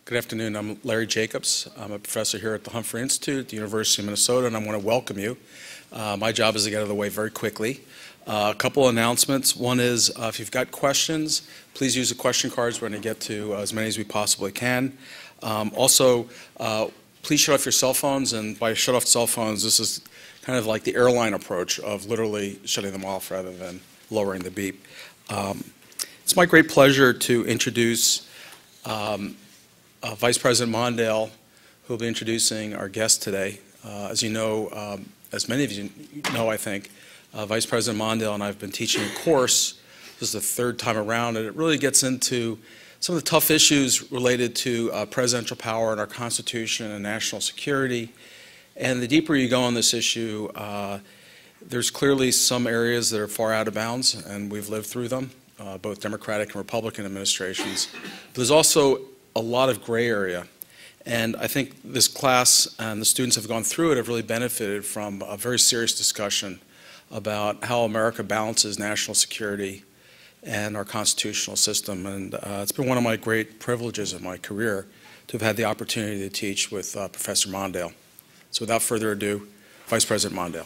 Good afternoon. I'm Larry Jacobs. I'm a professor here at the Humphrey Institute at the University of Minnesota, and I want to welcome you. My job is to get out of the way very quickly. A couple of announcements. One is if you've got questions, please use the question cards. We're going to get to as many as we possibly can. Also, please shut off your cell phones, and by shut off cell phones, this is kind of like the airline approach of literally shutting them off rather than lowering the beep. It's my great pleasure to introduce Vice President Mondale, who will be introducing our guest today. As you know, as many of you know, I think, Vice President Mondale and I have been teaching a course. This is the third time around, and it really gets into some of the tough issues related to presidential power and our Constitution and national security. And the deeper you go on this issue, there's clearly some areas that are far out of bounds, and we've lived through them, both Democratic and Republican administrations. But there's also a lot of gray area. And I think this class and the students have gone through it have really benefited from a very serious discussion about how America balances national security and our constitutional system. And it's been one of my great privileges in my career to have had the opportunity to teach with Professor Mondale. So without further ado, Vice President Mondale.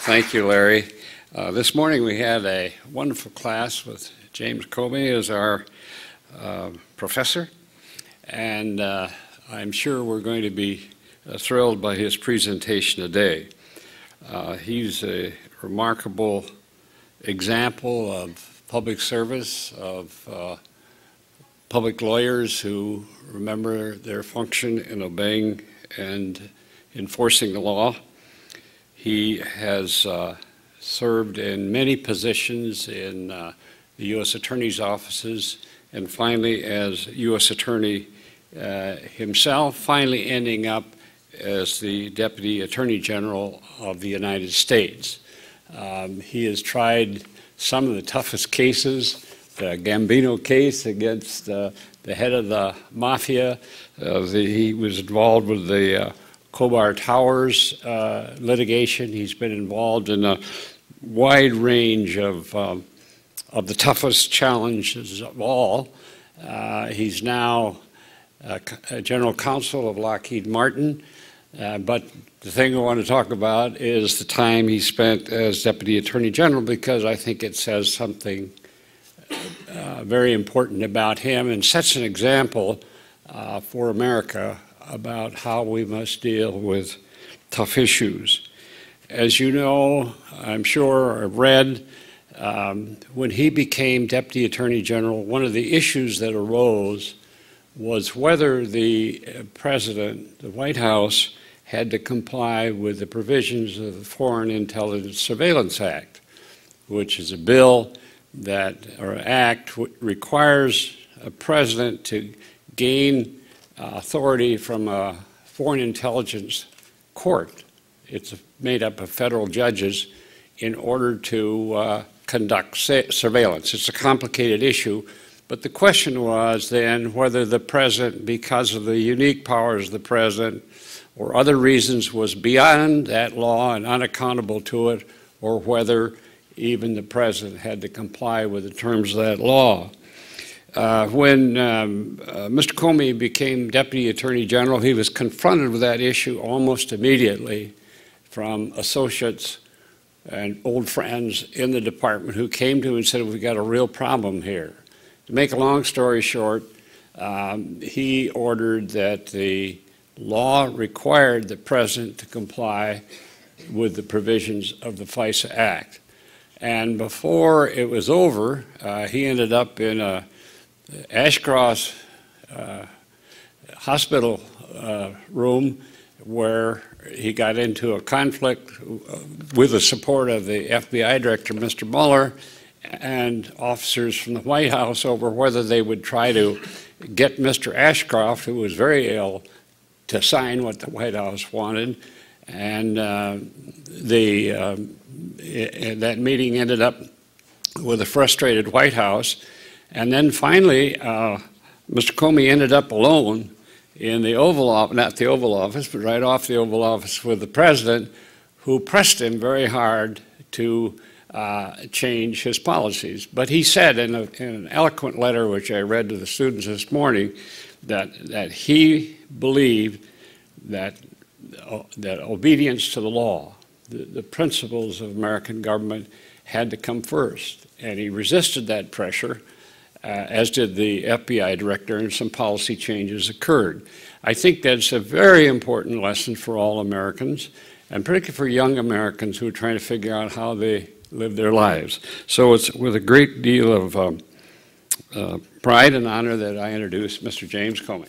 Thank you, Larry. This morning we had a wonderful class with James Comey as our professor, and I'm sure we're going to be thrilled by his presentation today. He's a remarkable example of public service, of public lawyers who remember their function in obeying and enforcing the law. He has served in many positions in the U.S. Attorney's offices, and finally as U.S. Attorney himself, finally ending up as the Deputy Attorney General of the United States. He has tried some of the toughest cases, the Gambino case against the head of the mafia. He was involved with the Khobar Towers litigation. He's been involved in a wide range of the toughest challenges of all. He's now General Counsel of Lockheed Martin, but the thing I want to talk about is the time he spent as Deputy Attorney General, because I think it says something very important about him and sets an example for America about how we must deal with tough issues. As you know, I'm sure, or read, when he became Deputy Attorney General, one of the issues that arose was whether the President, the White House, had to comply with the provisions of the Foreign Intelligence Surveillance Act, which is a bill that, or act, requires a president to gain authority from a foreign intelligence court. It's made up of federal judges in order to conduct surveillance. It's a complicated issue, but the question was then whether the president, because of the unique powers of the president or other reasons, was beyond that law and unaccountable to it, or whether even the president had to comply with the terms of that law. When Mr. Comey became Deputy Attorney General, he was confronted with that issue almost immediately from associates and old friends in the department who came to him and said, we've got a real problem here. To make a long story short, he ordered that the law required the president to comply with the provisions of the FISA Act. And before it was over, he ended up in a Ashcroft hospital room where he got into a conflict with the support of the FBI director, Mr. Mueller, and officers from the White House over whether they would try to get Mr. Ashcroft, who was very ill, to sign what the White House wanted. And that meeting ended up with a frustrated White House. And then finally, Mr. Comey ended up alone in the Oval Office, not the Oval Office, but right off the Oval Office with the president, who pressed him very hard to change his policies. But he said in an eloquent letter, which I read to the students this morning, that he believed that obedience to the law, the principles of American government, had to come first. And he resisted that pressure, as did the FBI director, and some policy changes occurred. I think that's a very important lesson for all Americans, and particularly for young Americans who are trying to figure out how they live their lives. So it's with a great deal of pride and honor that I introduce Mr. James Comey.